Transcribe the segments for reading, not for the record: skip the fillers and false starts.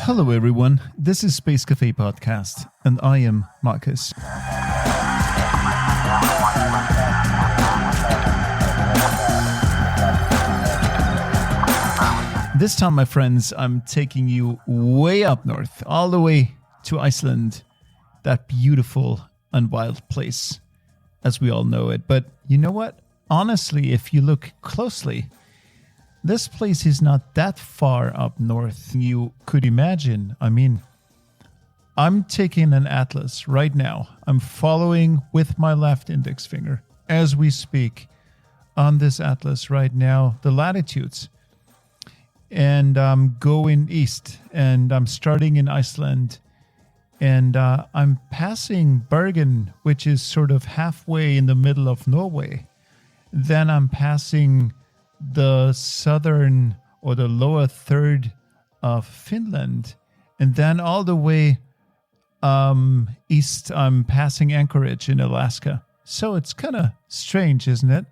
Hello everyone, this is Space Café Podcast, and I am Marcus. This time, my friends, I'm taking you way up north, all the way to Iceland, that beautiful and wild place, as we all know it. But you know what? Honestly, if you look closely, this place is not that far up north you could imagine. I mean, I'm taking an atlas right now. I'm following with my left index finger as we speak on this atlas right now, the latitudes. And I'm going east, and I'm starting in Iceland, and I'm passing Bergen, which is sort of halfway in the middle of Norway. Then I'm passing the southern or the lower third of Finland, and then all the way east, I'm passing Anchorage in Alaska. So it's kind of strange, isn't it?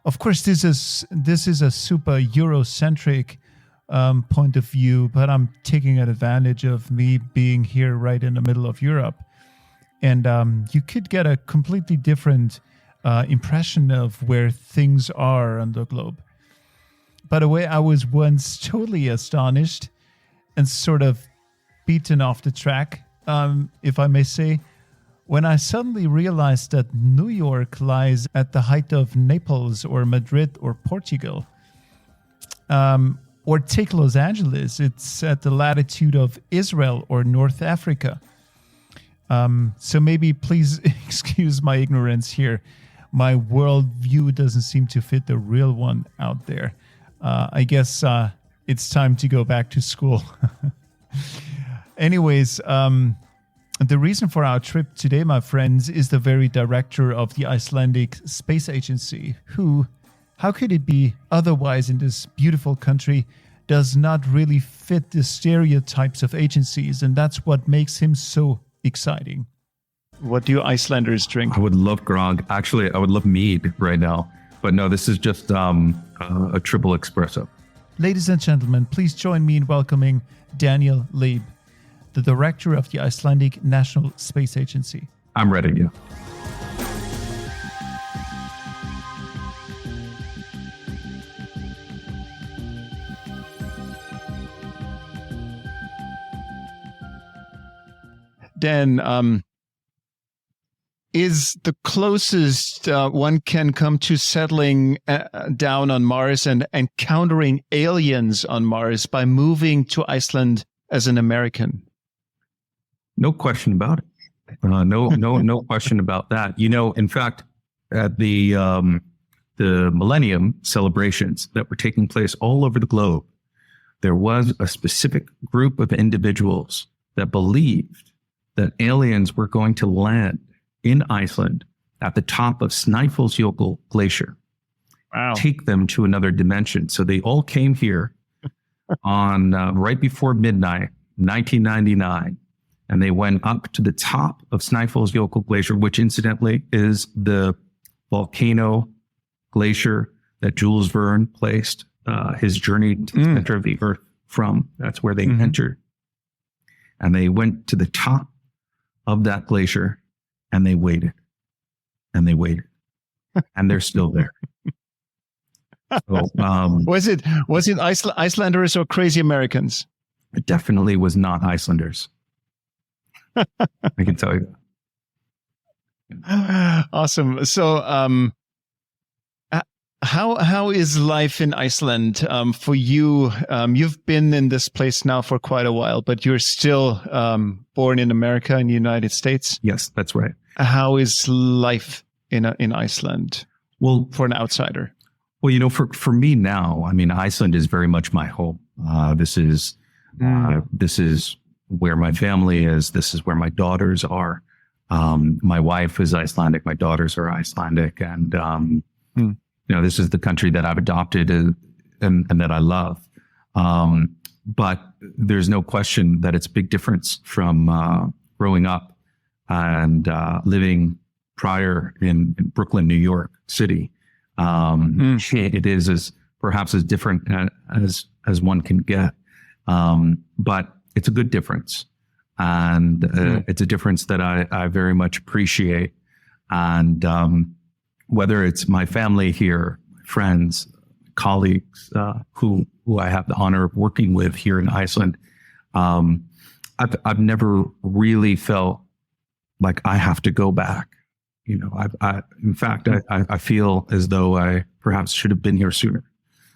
Of course, this is a super Eurocentric point of view, but I'm taking advantage of me being here right in the middle of Europe. And you could get a completely different impression of where things are on the globe. By the way, I was once totally astonished and sort of beaten off the track, if I may say, when I suddenly realized that New York lies at the height of Naples or Madrid or Portugal. Or take Los Angeles, it's at the latitude of Israel or North Africa. So maybe please excuse my ignorance here. My worldview doesn't seem to fit the real one out there. I guess it's time to go back to school. Anyways, the reason for our trip today, my friends, is the very director of the Icelandic Space Agency, who, how could it be otherwise in this beautiful country, does not really fit the stereotypes of agencies, and that's what makes him so exciting. What do Icelanders drink? I would love grog. Actually, I would love mead right now. But no, this is just a triple espresso. Ladies and gentlemen, please join me in welcoming Daniel Leeb, the director of the Icelandic National Space Agency. I'm ready, yeah. Dan, is the closest one can come to settling down on Mars and encountering aliens on Mars by moving to Iceland as an American? No question about it. No question about that. You know, in fact, at the Millennium celebrations that were taking place all over the globe, there was a specific group of individuals that believed that aliens were going to land in Iceland at the top of Snæfellsjökull Glacier. Wow. Take them to another dimension. So they all came here on right before midnight, 1999, and they went up to the top of Snæfellsjökull Glacier, which incidentally is the volcano glacier that Jules Verne placed his journey to the center of the Earth from. That's where they entered. And they went to the top of that glacier, and they waited, and they waited, and they're still there. So, was it Icelanders or crazy Americans? It definitely was not Icelanders. I can tell you. Awesome. So, how is life in Iceland for you? You've been in this place now for quite a while, but you're still born in America, in the United States. Yes, that's right. How is life in Iceland? Well, for an outsider. Well, you know, for me now, I mean, Iceland is very much my home. This is where my family is. This is where my daughters are. My wife is Icelandic. My daughters are Icelandic, and you know, this is the country that I've adopted and that I love. But there's no question that it's a big difference from growing up and living prior in Brooklyn, New York City. It is perhaps as different as one can get. But it's a good difference. And it's a difference that I very much appreciate. And whether it's my family here, friends, colleagues who I have the honor of working with here in Iceland, I've never really felt like I have to go back. You know, in fact, I feel as though I perhaps should have been here sooner.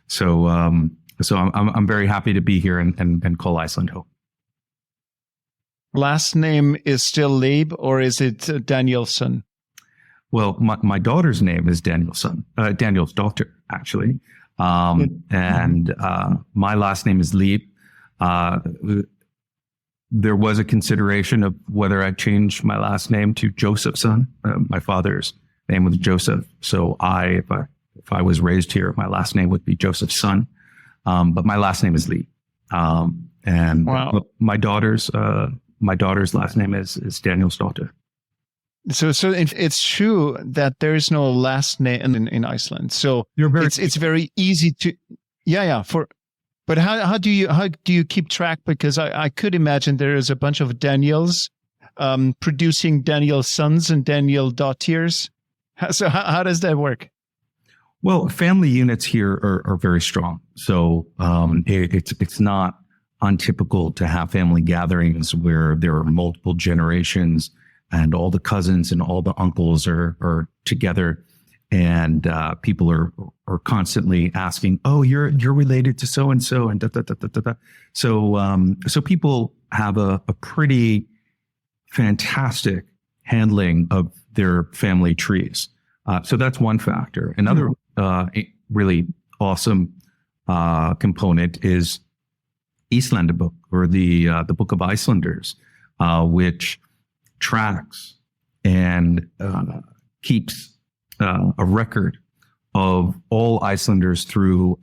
So I'm very happy to be here and call Iceland home. Last name is still Leeb, or is it Danielson? Well, my daughter's name is Danielson, Daniel's daughter, actually. And my last name is Leeb. There was a consideration of whether I change my last name to Josephson. My father's name was Joseph. So if I was raised here, my last name would be Joseph's son. But my last name is Leeb. And wow. My daughter's last name is Daniel's daughter. So it's true that there is no last name in Iceland. So it's very easy to, But how do you keep track? Because I could imagine there is a bunch of Daniels producing Daniel sons and Daniel daughters. So how does that work? Well, family units here are very strong. So it's not untypical to have family gatherings where there are multiple generations and all the cousins and all the uncles are together. And people are constantly asking, "Oh, you're related to so and so," and da da da da da da. So people have a pretty fantastic handling of their family trees. So that's one factor. Another really awesome component is Iceland book, or the Book of Icelanders, which tracks and keeps a record of all Icelanders through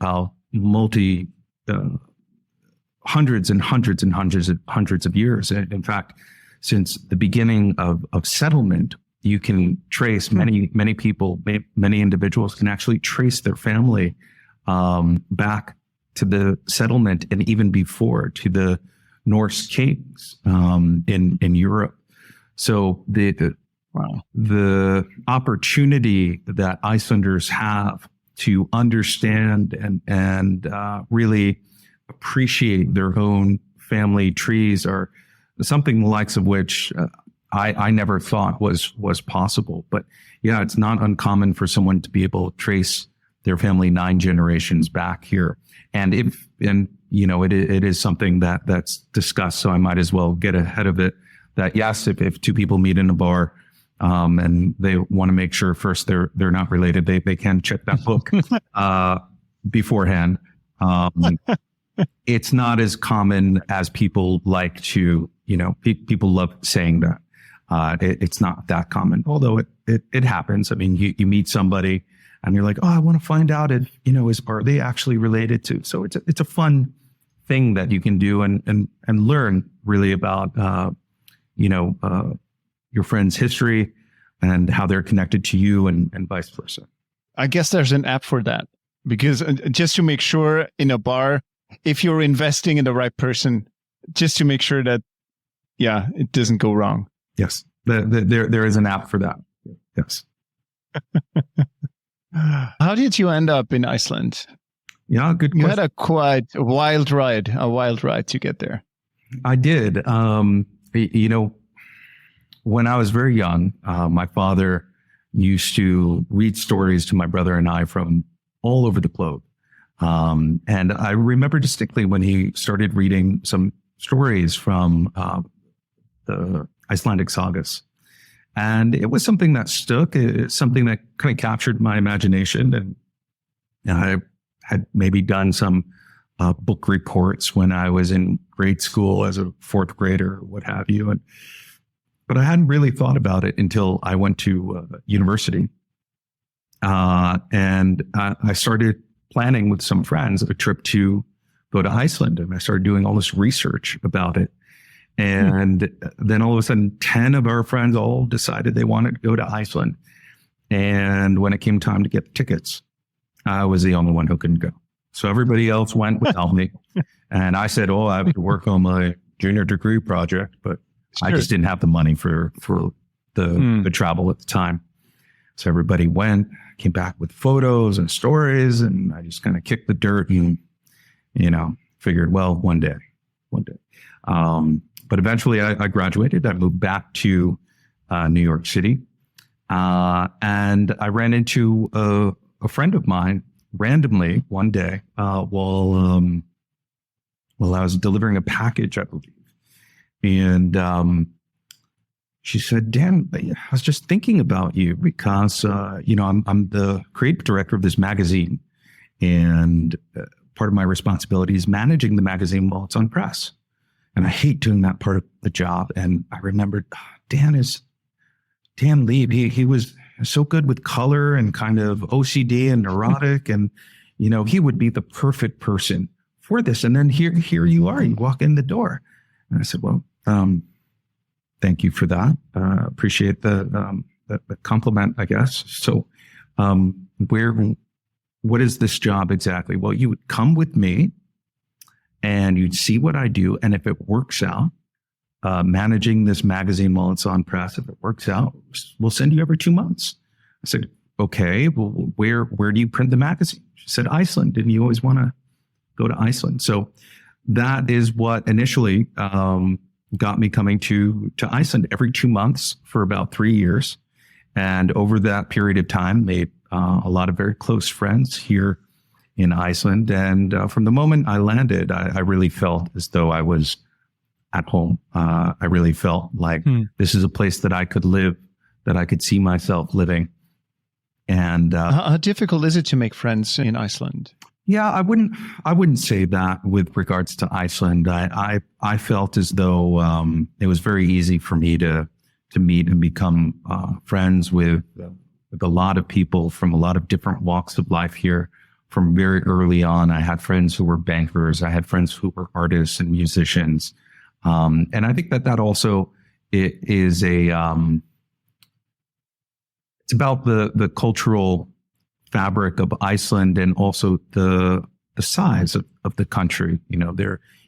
hundreds and hundreds and hundreds of years. In fact, since the beginning of settlement, you can trace many people, many individuals can actually trace their family back to the settlement, and even before, to the Norse kings in Europe. So the opportunity that Icelanders have to understand and really appreciate their own family trees are something the likes of which I never thought was possible. But yeah, it's not uncommon for someone to be able to trace their family 9 generations back here. And it is something that's discussed. So I might as well get ahead of it. That yes, if two people meet in a bar, and they want to make sure first they're not related, they can check that book beforehand. It's not as common as people like to, people love saying that. It's not that common, although it happens. I mean, you meet somebody and you're like, oh, I want to find out if, are they actually related to? So it's a fun thing that you can do and learn really about, your friend's history and how they're connected to you and vice versa. I guess there's an app for that, because just to make sure in a bar, if you're investing in the right person, just to make sure that, it doesn't go wrong. Yes, there is an app for that. Yes. How did you end up in Iceland? Yeah, good question. You had a quite wild ride to get there. I did. When I was very young, my father used to read stories to my brother and I from all over the globe. And I remember distinctly when he started reading some stories from the Icelandic sagas. And it was something that stuck. It's something that kind of captured my imagination. And I had maybe done some book reports when I was in grade school as a 4th grader or what have you. But I hadn't really thought about it until I went to university. And I started planning with some friends a trip to go to Iceland. And I started doing all this research about it. And then all of a sudden, 10 of our friends all decided they wanted to go to Iceland. And when it came time to get tickets, I was the only one who couldn't go. So everybody else went without me. And I said, I have to work on my junior degree project, but I just didn't have the money for the travel at the time. So everybody went, came back with photos and stories, and I just kind of kicked the dirt and, figured, well, one day. But eventually I graduated. I moved back to New York City. And I ran into a friend of mine randomly one day while I was delivering a package, I believe. And she said, Dan, I was just thinking about you because, I'm the creative director of this magazine. And part of my responsibility is managing the magazine while it's on press. And I hate doing that part of the job. And I remembered Dan Leeb. He was so good with color and kind of OCD and neurotic. And, he would be the perfect person for this. And then here you are, you walk in the door. And I said, well, thank you for that. Appreciate the compliment, I guess. So, what is this job exactly? Well, you would come with me and you'd see what I do. And if it works out, managing this magazine while it's on press, if it works out, we'll send you every 2 months. I said, okay, well, where do you print the magazine? She said, Iceland. Didn't you always want to go to Iceland? So that is what initially got me coming to Iceland every 2 months for about 3 years. And over that period of time, made a lot of very close friends here in Iceland. And from the moment I landed, I really felt as though I was at home. I really felt like this is a place that I could live, that I could see myself living. And how difficult is it to make friends in Iceland? Yeah, I wouldn't say that with regards to Iceland. I felt as though it was very easy for me to meet and become friends with a lot of people from a lot of different walks of life here. From very early on, I had friends who were bankers. I had friends who were artists and musicians. And I think that also it is it's about the cultural fabric of Iceland and also the size of the country.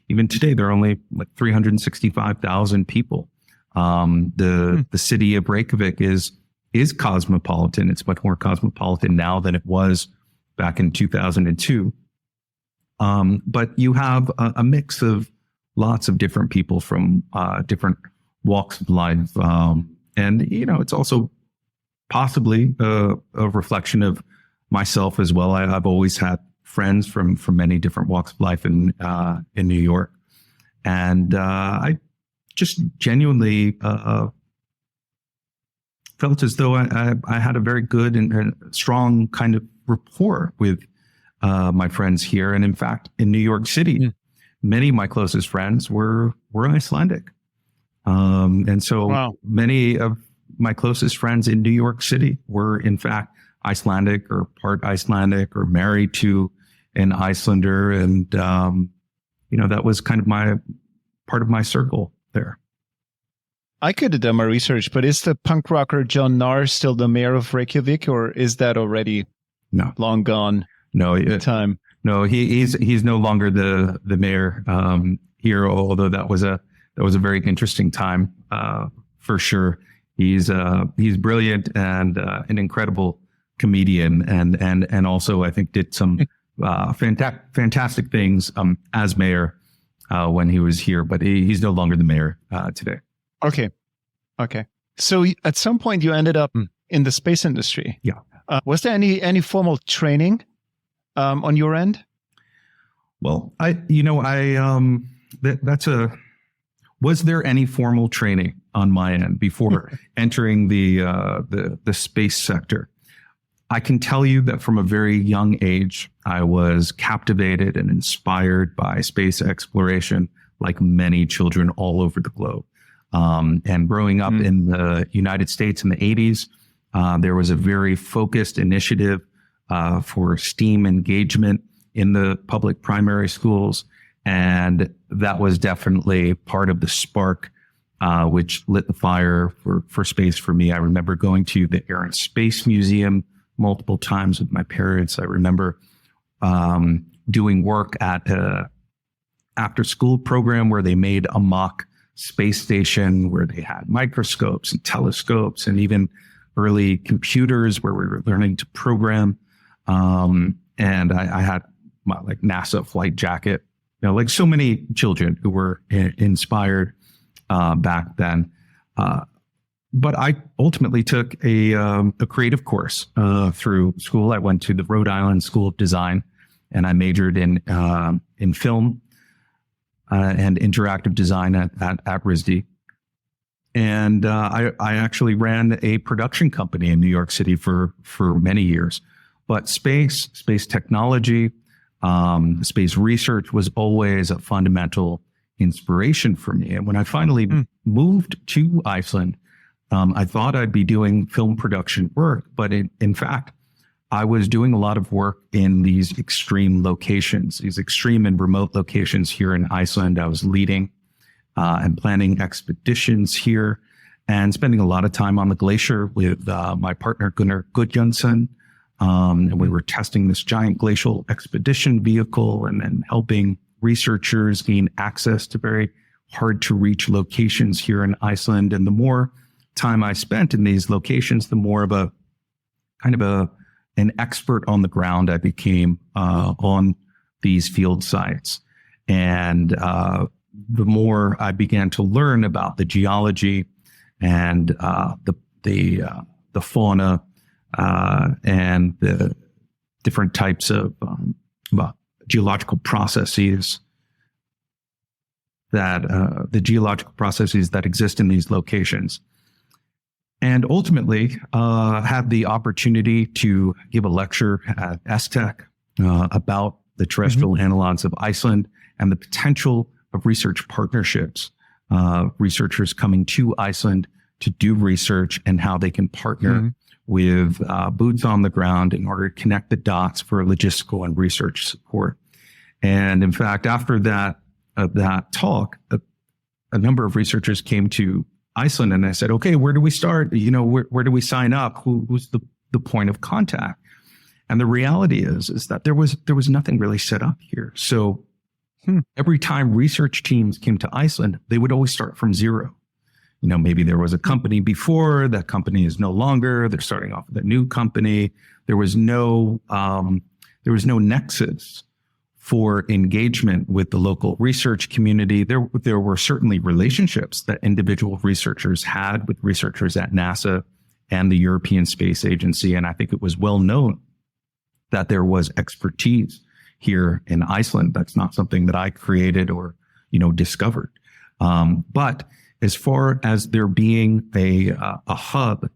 Even today, there are only like 365,000 people. The city of Reykjavik is cosmopolitan. It's much more cosmopolitan now than it was back in 2002. But you have a mix of lots of different people from different walks of life. And, it's also possibly a reflection of myself as well. I've always had friends from many different walks of life in New York. And I just genuinely felt as though I had a very good and strong kind of rapport with my friends here. And in fact, in New York City, many of my closest friends were Icelandic. And so many of my closest friends in New York City were, in fact, Icelandic or part Icelandic or married to an Icelander. And, that was kind of part of my circle there. I could have done my research, but is the punk rocker John Nahr still the mayor of Reykjavik, or is that already long gone? No, time. No, he's no longer the mayor here. Although that was a very interesting time for sure. He's brilliant and an incredible comedian, and also I think did some fantastic things as mayor when he was here. But he's no longer the mayor today. Okay. So at some point you ended up in the space industry. Yeah. Was there any formal training on your end? Well, was there any formal training on my end before entering the space sector? I can tell you that from a very young age, I was captivated and inspired by space exploration, like many children all over the globe. And growing up in the United States in the 80s, there was a very focused initiative for STEAM engagement in the public primary schools. And that was definitely part of the spark which lit the fire for space for me. I remember going to the Air and Space Museum multiple times with my parents. I remember doing work at a after-school program where they made a mock space station where they had microscopes and telescopes and even early computers where we were learning to program. And I had my like NASA flight jacket, like so many children who were inspired back then. But I ultimately took a creative course through school. I went to the Rhode Island School of Design, and I majored in film and interactive design at RISD. And I actually ran a production company in New York City for many years. But space technology, space research was always a fundamental inspiration for me. And when I finally moved to Iceland, I thought I'd be doing film production work, but in fact, I was doing a lot of work in these extreme locations, these extreme and remote locations here in Iceland. I was leading and planning expeditions here and spending a lot of time on the glacier with my partner, Gunnar Gudjonsson. And we were testing this giant glacial expedition vehicle and then helping researchers gain access to very hard to reach locations here in Iceland. And the more time I spent in these locations, the more of a kind of an expert on the ground I became on these field sites. And the more I began to learn about the geology and the fauna and the different types of geological processes that exist in these locations. And ultimately, had the opportunity to give a lecture at STEC about the terrestrial analogs of Iceland and the potential of research partnerships, researchers coming to Iceland to do research and how they can partner with boots on the ground in order to connect the dots for logistical and research support. And in fact, after that talk, a number of researchers came to Iceland, and I said, okay, where do we start? Where do we sign up? Who's the point of contact? And the reality is that there was nothing really set up here. So every time research teams came to Iceland, they would always start from zero. Maybe there was a company before, that company is no longer, they're starting off with a new company. There was no nexus for engagement with the local research community. There were certainly relationships that individual researchers had with researchers at NASA and the European Space Agency. And I think it was well known that there was expertise here in Iceland. That's not something that I created or, discovered. But as far as there being a hub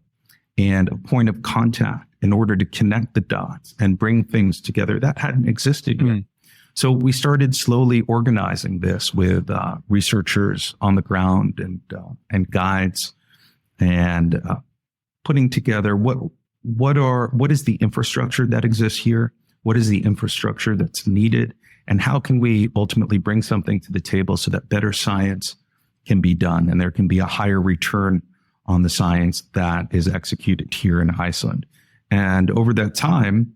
and a point of contact in order to connect the dots and bring things together, that hadn't existed yet. So we started slowly organizing this with researchers on the ground and guides, and putting together what is the infrastructure that exists here, what is the infrastructure that's needed, and how can we ultimately bring something to the table so that better science can be done and there can be a higher return on the science that is executed here in Iceland. And over that time,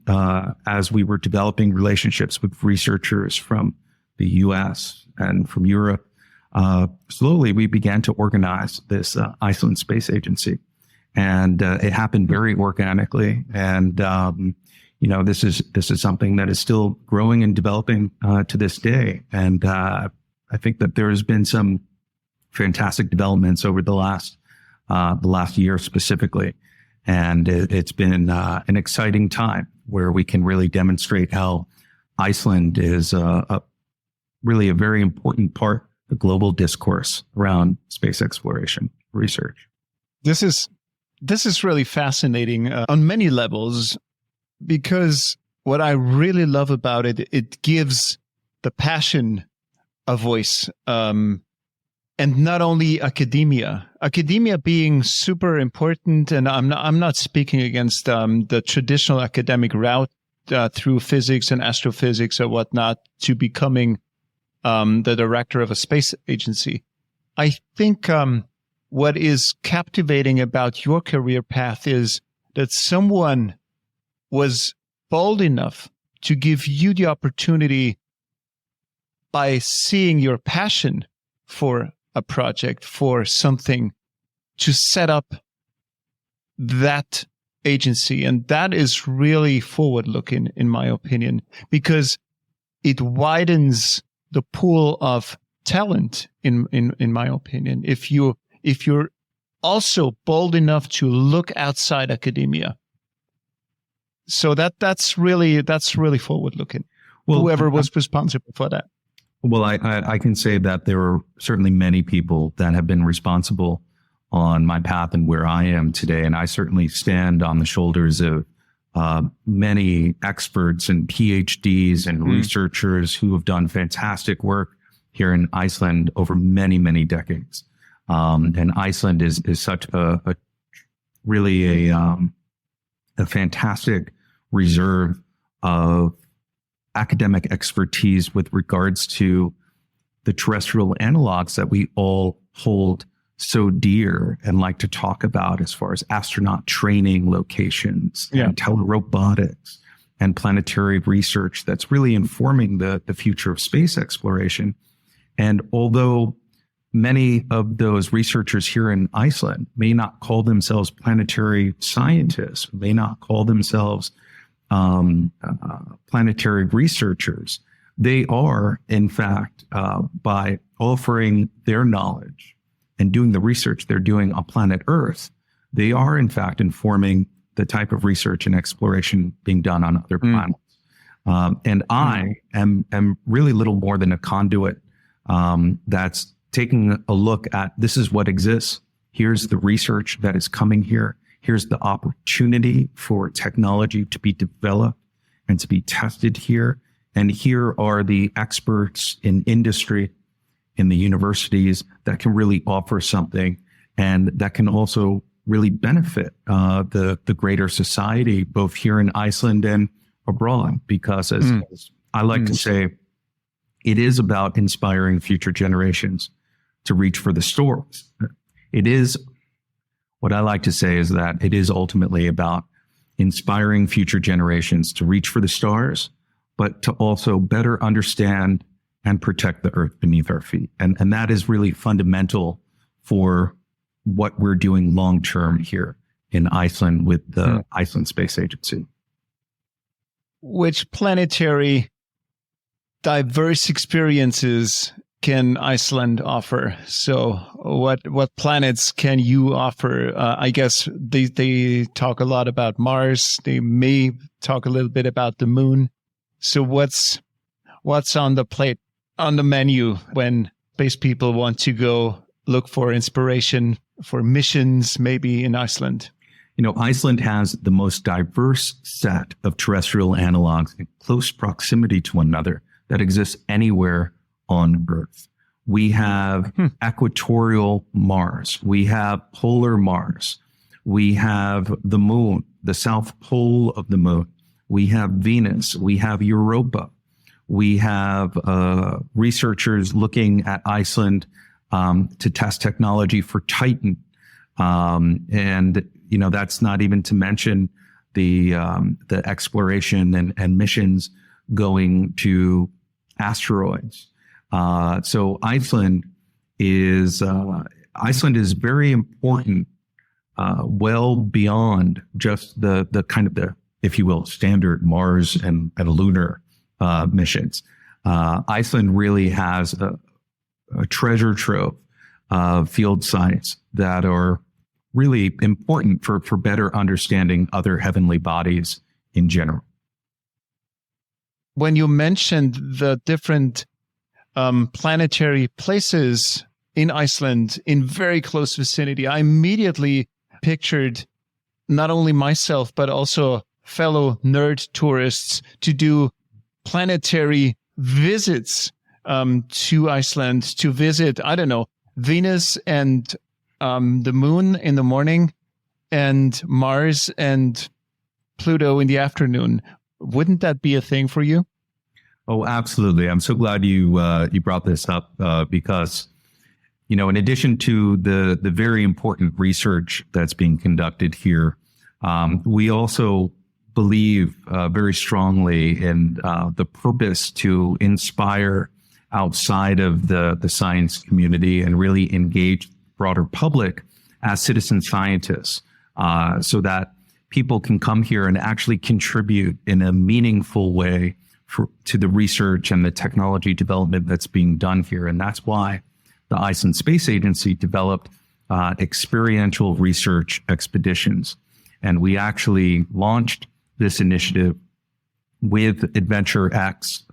as we were developing relationships with researchers from the US and from Europe, slowly we began to organize this Iceland Space Agency. And it happened very organically. And, this is something that is still growing and developing to this day. And I think that there has been some fantastic developments over the last year specifically. And it's been an exciting time where we can really demonstrate how Iceland is really a very important part of the global discourse around space exploration research. This is really fascinating on many levels, because what I really love about it, it gives the passion a voice. And not only academia being super important, and I'm not speaking against the traditional academic route through physics and astrophysics or whatnot to becoming the director of a space agency. I think what is captivating about your career path is that someone was bold enough to give you the opportunity, by seeing your passion for a project, for something, to set up that agency. And that is really forward-looking, in my opinion, because it widens the pool of talent, in my opinion. If you're also bold enough to look outside academia. So that's really forward-looking. Well, whoever was responsible for that. Well, I can say that there are certainly many people that have been responsible on my path and where I am today. And I certainly stand on the shoulders of many experts and PhDs and researchers who have done fantastic work here in Iceland over many, many decades. And Iceland is such a really a fantastic reserve of academic expertise with regards to the terrestrial analogs that we all hold so dear and like to talk about, as far as astronaut training locations and telerobotics and planetary research that's really informing the future of space exploration. And although many of those researchers here in Iceland may not call themselves planetary scientists, may not call themselves planetary researchers, they are, in fact, by offering their knowledge and doing the research they're doing on planet Earth, they are, in fact, informing the type of research and exploration being done on other planets. And I am really little more than a conduit that's taking a look at, this is what exists. Here's the research that is coming here. Here's the opportunity for technology to be developed and to be tested here. And here are the experts in industry, in the universities, that can really offer something and that can also really benefit the greater society, both here in Iceland and abroad. Because as I like to say, it is about inspiring future generations to reach for the stars. It is, what I like to say is that it is ultimately about inspiring future generations to reach for the stars, but to also better understand and protect the earth beneath our feet. And that is really fundamental for what we're doing long-term here in Iceland with the Iceland Space Agency. Which planetary diverse experiences can Iceland offer? So what planets can you offer? I guess they talk a lot about Mars. They may talk a little bit about the moon. So what's on the plate, on the menu, when space people want to go look for inspiration for missions, maybe in Iceland? You know, Iceland has the most diverse set of terrestrial analogs in close proximity to one another that exists anywhere on Earth. We have equatorial Mars. We have polar Mars. We have the moon, the south pole of the moon. We have Venus. We have Europa. We have researchers looking at Iceland to test technology for Titan. And, you know, that's not even to mention the exploration and missions going to asteroids. So Iceland is very important, well beyond just the kind of the, if you will, standard Mars and lunar missions. Iceland really has a treasure trove of field science that are really important for better understanding other heavenly bodies in general. When you mentioned the different planetary places in Iceland in very close vicinity, I immediately pictured not only myself, but also fellow nerd tourists to do planetary visits to Iceland, to visit, I don't know, Venus and the moon in the morning and Mars and Pluto in the afternoon. Wouldn't that be a thing for you? Oh, absolutely. I'm so glad you brought this up because, you know, in addition to the very important research that's being conducted here, we also believe very strongly in the purpose to inspire outside of the science community and really engage broader public as citizen scientists, so that people can come here and actually contribute in a meaningful way to the research and the technology development that's being done here. And that's why the Iceland Space Agency developed experiential research expeditions. And we actually launched this initiative with Adventure X,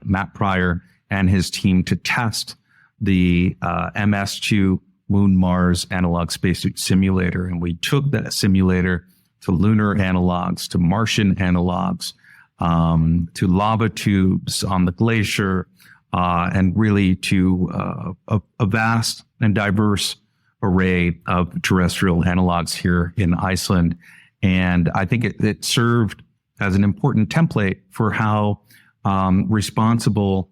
Matt Pryor and his team, to test the MS2 Moon Mars Analog Spacesuit Simulator. And we took that simulator to lunar analogs, to Martian analogs, to lava tubes on the glacier, and really to a vast and diverse array of terrestrial analogs here in Iceland. And I think it served as an important template for how responsible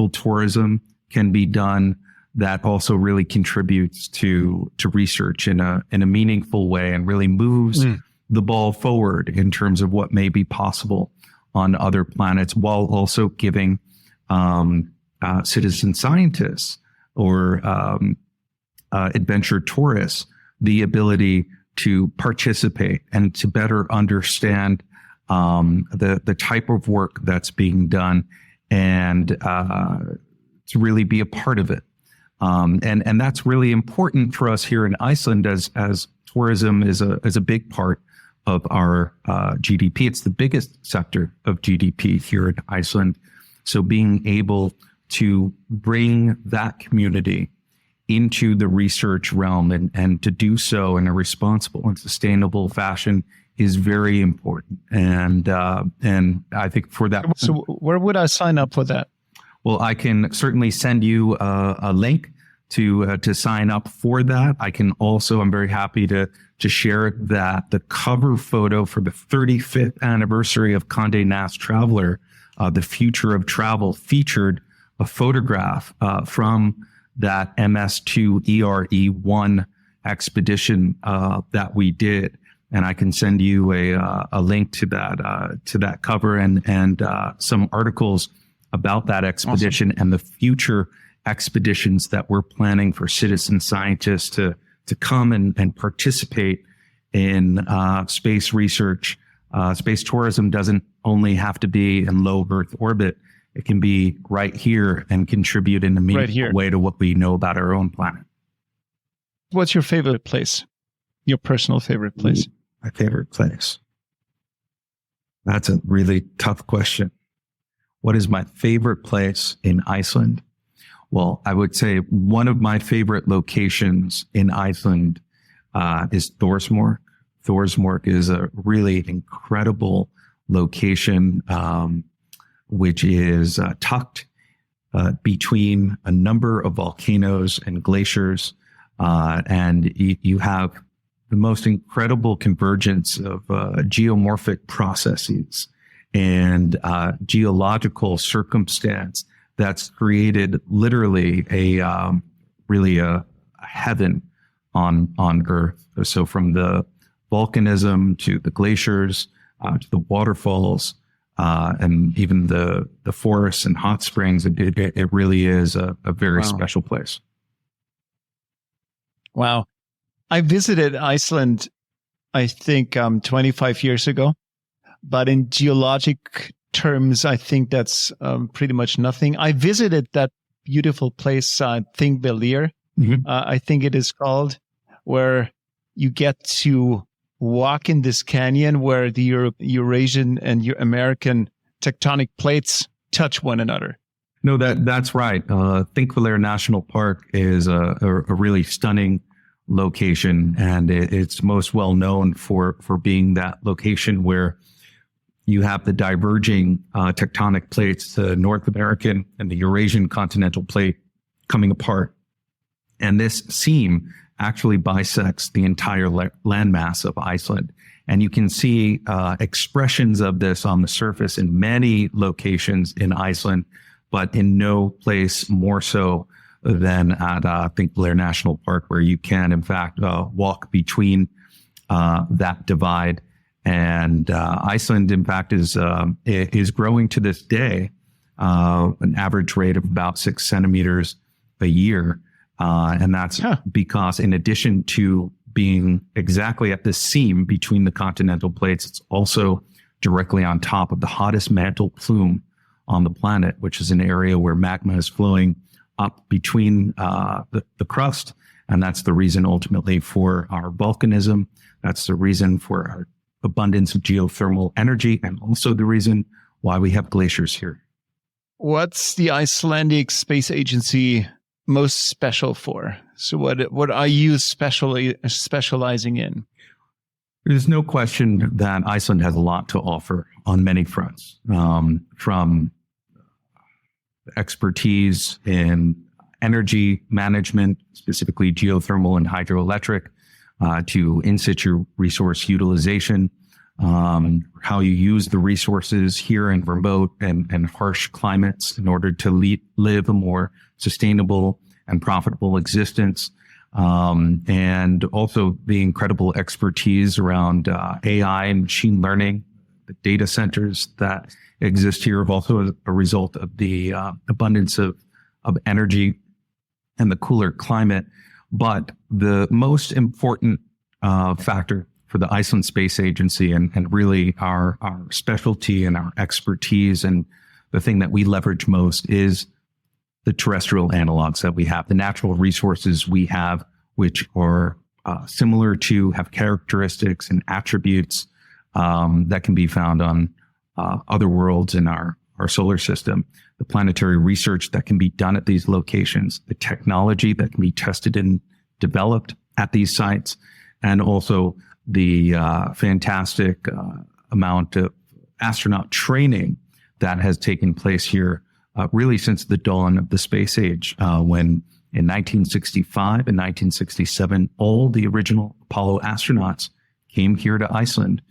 tourism can be done, that also really contributes to research in a meaningful way and really moves the ball forward in terms of what may be possible on other planets, while also giving citizen scientists or adventure tourists the ability to participate and to better understand the type of work that's being done, and to really be a part of it. And that's really important for us here in Iceland, as tourism is a big part of our GDP. It's the biggest sector of GDP here in Iceland. So being able to bring that community into the research realm and to do so in a responsible and sustainable fashion is very important. And I think for that. So where would I sign up for that? Well, I can certainly send you a link to sign up for that. I can also, I'm very happy to share that the cover photo for the 35th anniversary of Condé Nast Traveler, The Future of Travel, featured a photograph from that MS2 ERE1 expedition that we did. And I can send you a link to that cover and some articles about that expedition. Awesome. And the future expeditions that we're planning for citizen scientists to come and participate in space research. Space tourism doesn't only have to be in low Earth orbit. It can be right here and contribute in a meaningful way to what we know about our own planet. What's your favorite place? Your personal favorite place? My favorite place? That's a really tough question. What is my favorite place in Iceland? Well, I would say one of my favorite locations in Iceland is Thorsmork. Thorsmork is a really incredible location, which is tucked between a number of volcanoes and glaciers. And you have the most incredible convergence of geomorphic processes and geological circumstance that's created literally a heaven on Earth. So from the volcanism to the glaciers to the waterfalls and even the forests and hot springs, it really is a very special place. Wow. I visited Iceland, I think 25 years ago, but in geologic terms, I think that's pretty much nothing. I visited that beautiful place, Thingvellir, I think it is called, where you get to walk in this canyon where the Eurasian and American tectonic plates touch one another. No, that's right. Thingvellir National Park is a really stunning location, and it's most well known for being that location where you have the diverging tectonic plates, the North American and the Eurasian continental plate coming apart. And this seam actually bisects the entire landmass of Iceland. And you can see expressions of this on the surface in many locations in Iceland, but in no place more so than at Thingvellir National Park, where you can, in fact, walk between that divide And Iceland, in fact, is growing to this day, an average rate of about 6 centimeters a year. And that's because in addition to being exactly at the seam between the continental plates, it's also directly on top of the hottest mantle plume on the planet, which is an area where magma is flowing up between the crust. And that's the reason ultimately for our volcanism. That's the reason for our abundance of geothermal energy, and also the reason why we have glaciers here. What's the Icelandic Space Agency most special for? So what are you specializing in? There's no question that Iceland has a lot to offer on many fronts, from expertise in energy management, specifically geothermal and hydroelectric, to in situ resource utilization, how you use the resources here in remote and harsh climates in order to live a more sustainable and profitable existence. And also the incredible expertise around AI and machine learning. The data centers that exist here have also a result of the abundance of energy and the cooler climate. But the most important factor for the Iceland Space Agency and really our specialty and our expertise, and the thing that we leverage most, is the terrestrial analogs that we have, the natural resources we have, which are similar to, have characteristics and attributes that can be found on other worlds in our solar system, the planetary research that can be done at these locations, the technology that can be tested and developed at these sites, and also the fantastic amount of astronaut training that has taken place here really since the dawn of the space age, when in 1965 and 1967, all the original Apollo astronauts came here to Iceland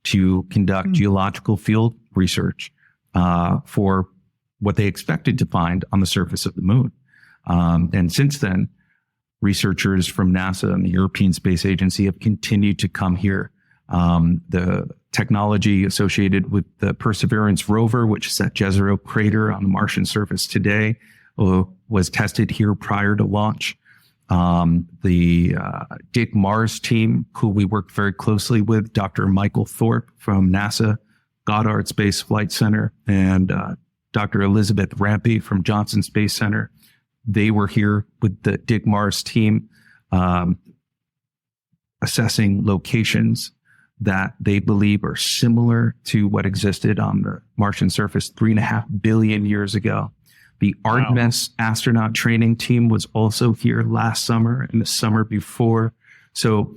to conduct geological field research for what they expected to find on the surface of the moon. And since then, researchers from NASA and the European Space Agency have continued to come here. The technology associated with the Perseverance rover, which is at Jezero crater on the Martian surface today, was tested here prior to launch. The Dig Mars team, who we worked very closely with, Dr. Michael Thorpe from NASA Goddard Space Flight Center, and Dr. Elizabeth Rampey from Johnson Space Center, they were here with the Dig Mars team, assessing locations that they believe are similar to what existed on the Martian surface 3.5 billion years ago. The Artemis astronaut training team was also here last summer and the summer before. So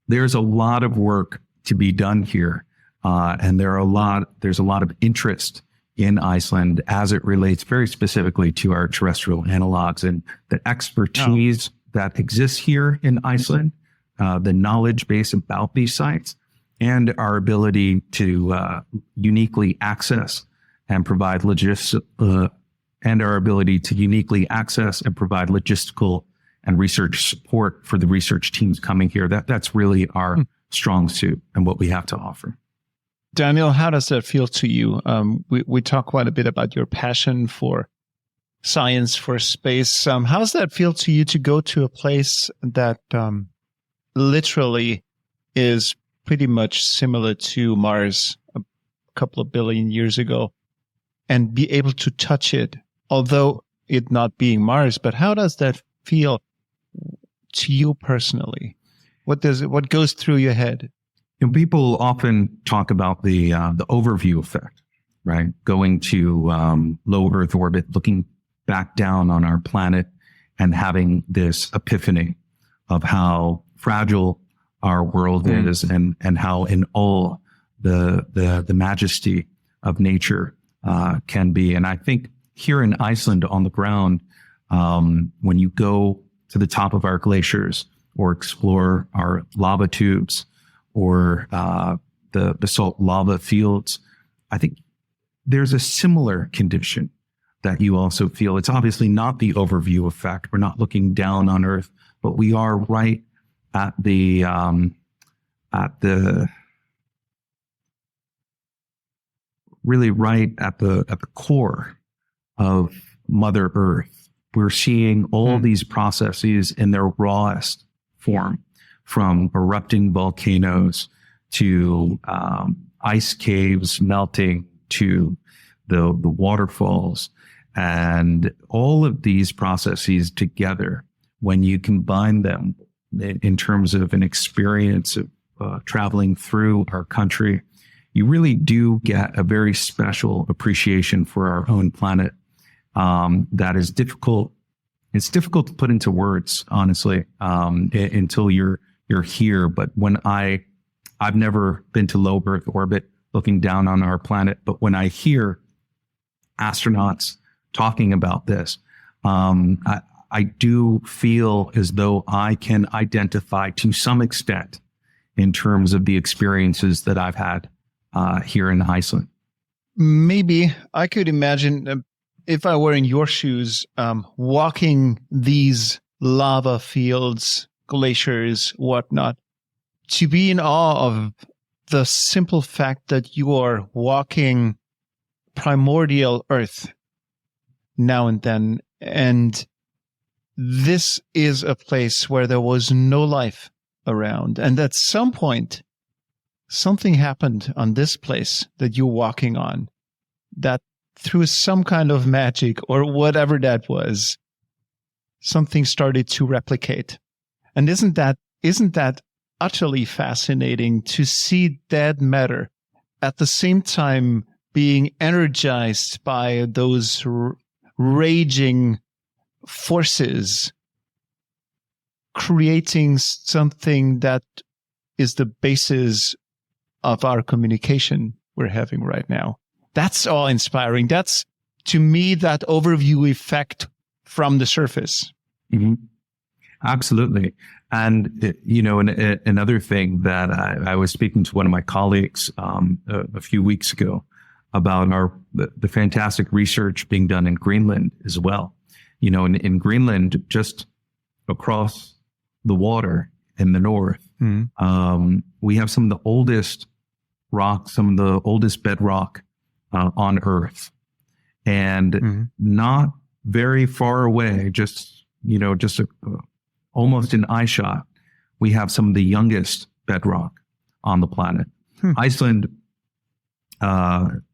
there's a lot of work to be done here. And there's a lot of interest in Iceland as it relates very specifically to our terrestrial analogs, and the expertise that exists here in Iceland, the knowledge base about these sites, and our ability to uniquely access and provide logistical and research support for the research teams coming here. That's really our strong suit and what we have to offer. Daniel, how does that feel to you? We talk quite a bit about your passion for science, for space. How does that feel to you to go to a place that literally is pretty much similar to Mars a couple of billion years ago, and be able to touch it, although it not being Mars? But how does that feel to you personally? What goes through your head? You know, people often talk about the overview effect, right? Going to low Earth orbit, looking back down on our planet, and having this epiphany of how fragile our world is, and how in awe the majesty of nature can be. And I think here in Iceland on the ground, when you go to the top of our glaciers or explore our lava tubes or the basalt lava fields, I think there's a similar condition that you also feel. It's obviously not the overview effect. We're not looking down on Earth, but we are right at the really right at the core of Mother Earth. We're seeing all these processes in their rawest form, from erupting volcanoes to ice caves melting to the waterfalls, and all of these processes together, when you combine them in terms of an experience of traveling through our country, you really do get a very special appreciation for our own planet. That is difficult. It's difficult to put into words, honestly, until you're here. But when I've never been to low Earth orbit looking down on our planet, but when I hear astronauts talking about this, I do feel as though I can identify to some extent in terms of the experiences that I've had here in Iceland. Maybe I could imagine if I were in your shoes, walking these lava fields, glaciers, whatnot, to be in awe of the simple fact that you are walking primordial Earth now and then. And this is a place where there was no life around. And at some point, something happened on this place that you're walking on, that through some kind of magic or whatever that was, something started to replicate. And isn't that utterly fascinating to see dead matter at the same time being energized by those raging forces, creating something that is the basis of our communication we're having right now? That's all inspiring. That's, to me, that overview effect from the surface. Mm-hmm. Absolutely. And, another thing that I was speaking to one of my colleagues a few weeks ago about the fantastic research being done in Greenland as well. In Greenland, just across the water in the north, we have some of the oldest rocks, some of the oldest bedrock on Earth. And not very far away, almost in eye shot, we have some of the youngest bedrock on the planet. Iceland,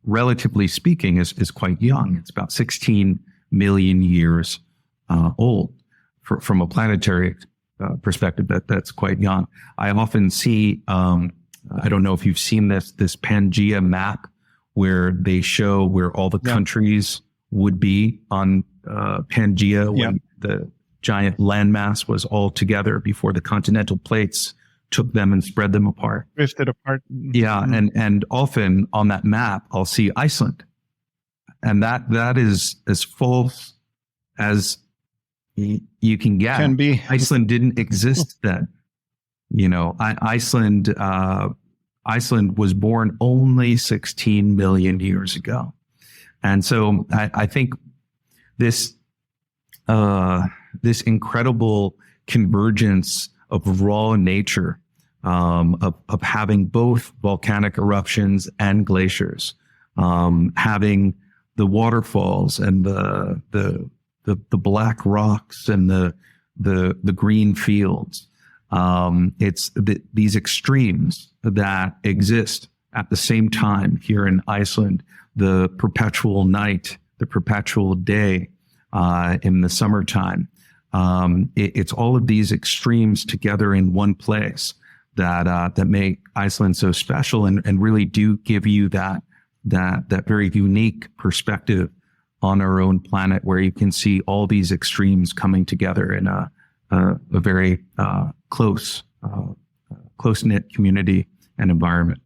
relatively speaking, is quite young. It's about 16 million years old. From a planetary perspective, that's quite young. I often see, I don't know if you've seen this Pangea map, where they show where all the countries would be on Pangea when the giant landmass was all together before the continental plates took them and spread them apart. Drifted apart. Yeah, and often on that map, I'll see Iceland. And that is as false as you can get. Can be. Iceland didn't exist then. Iceland was born only 16 million years ago. And so I think this incredible convergence of raw nature, of having both volcanic eruptions and glaciers, having the waterfalls and the black rocks and the green fields. It's these extremes that exist at the same time here in Iceland, the perpetual night, the perpetual day, in the summertime. It's all of these extremes together in one place that make Iceland so special and really do give you that very unique perspective on our own planet, where you can see all these extremes coming together in a very close-knit community and environment.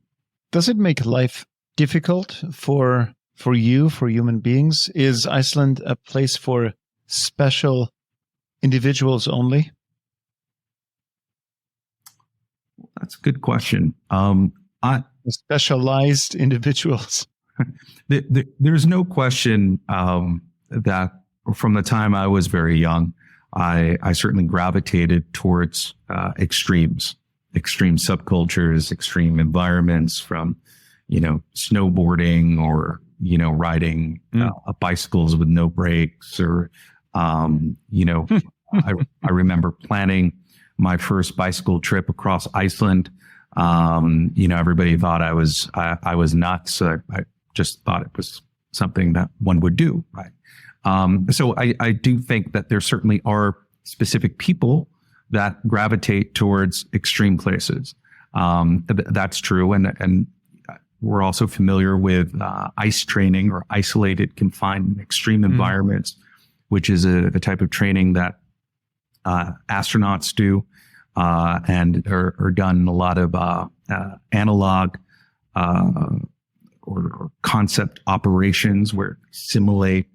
Does it make life difficult for you, for human beings? Is Iceland a place for special individuals only? That's a good question. Specialized individuals. There's no question that from the time I was very young, I certainly gravitated towards extreme subcultures, extreme environments, from snowboarding or, riding bicycles with no brakes or, I remember planning my first bicycle trip across Iceland. Everybody thought I was nuts. I just thought it was something that one would do. Right. So I do think that there certainly are specific people that gravitate towards extreme places. That's true. And we're also familiar with ice training or isolated, confined, extreme environments, which is a type of training that astronauts do and are done in a lot of analog or concept operations where simulate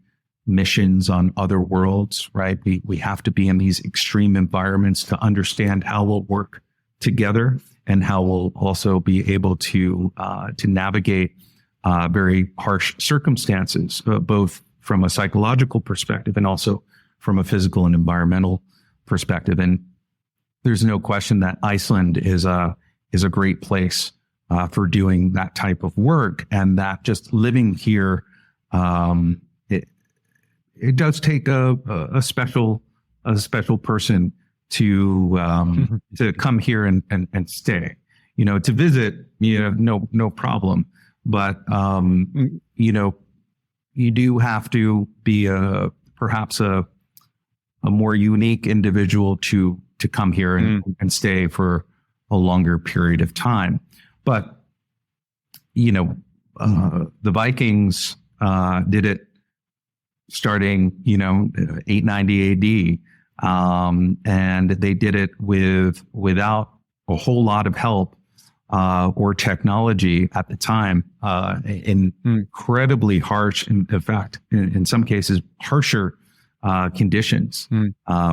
missions on other worlds, right? We have to be in these extreme environments to understand how we'll work together and how we'll also be able to navigate very harsh circumstances, both from a psychological perspective and also from a physical and environmental perspective. And there's no question that Iceland is a great place for doing that type of work, and that just living here, it does take a special person to come here and stay. To visit, no problem, but you do have to be perhaps a more unique individual to come here and stay for a longer period of time. But the Vikings did it starting 890 AD, and they did it without a whole lot of help or technology at the time, in incredibly harsh, in fact, in some cases, harsher conditions,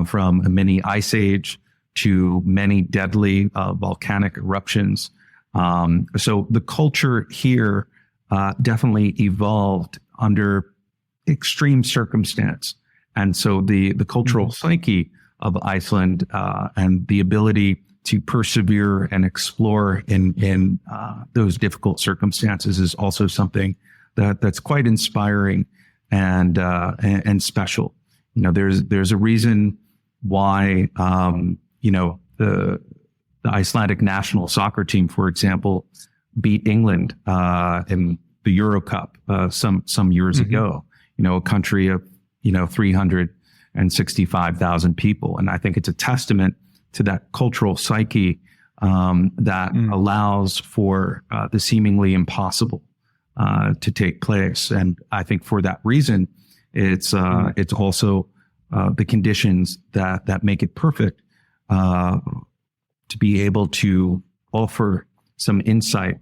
from a mini ice age to many deadly volcanic eruptions. So the culture here definitely evolved under extreme circumstance. And so the cultural psyche of Iceland and the ability to persevere and explore in those difficult circumstances is also something that's quite inspiring and special. There's a reason why the Icelandic national soccer team, for example, beat England in the Euro Cup some years ago. A country of 365,000 people, and I think it's a testament to that cultural psyche that allows for the seemingly impossible to take place. And I think for that reason, it's also the conditions that make it perfect to be able to offer some insight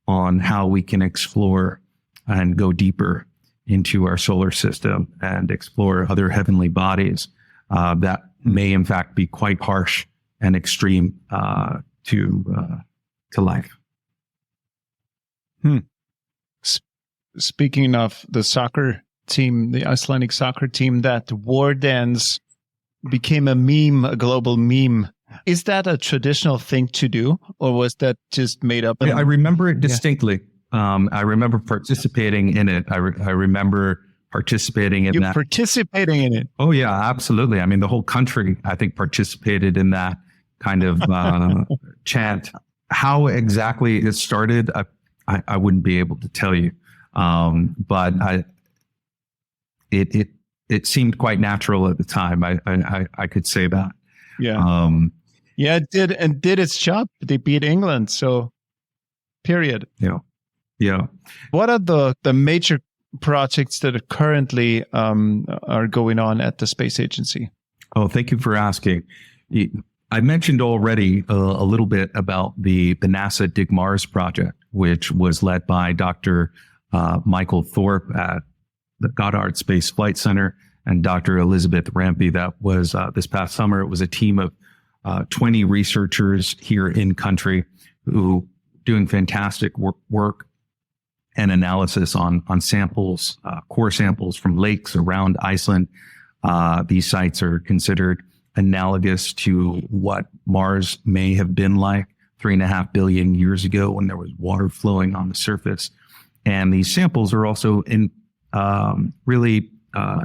on how we can explore and go deeper into our solar system and explore other heavenly bodies that may in fact be quite harsh and extreme to life. Speaking of the soccer team, the Icelandic soccer team, that war dance became a meme, a global meme. Is that a traditional thing to do, or was that just made up? I remember it distinctly. I remember participating in it. I remember participating in that. Participating in it? Oh, yeah, absolutely. I mean, the whole country, I think, participated in that kind of chant. How exactly it started, I wouldn't be able to tell you. But it seemed quite natural at the time. I could say that. Yeah. It did, and did its job. They beat England, so period. Yeah. What are the major projects that are currently are going on at the Space Agency? Oh, thank you for asking. I mentioned already a little bit about the NASA Dig Mars project, which was led by Dr. Michael Thorpe at the Goddard Space Flight Center and Dr. Elizabeth Rampey. That was this past summer. It was a team of 20 researchers here in country who doing fantastic work and analysis on samples, core samples from lakes around Iceland. These sites are considered analogous to what Mars may have been like 3.5 billion years ago when there was water flowing on the surface. And these samples are also in really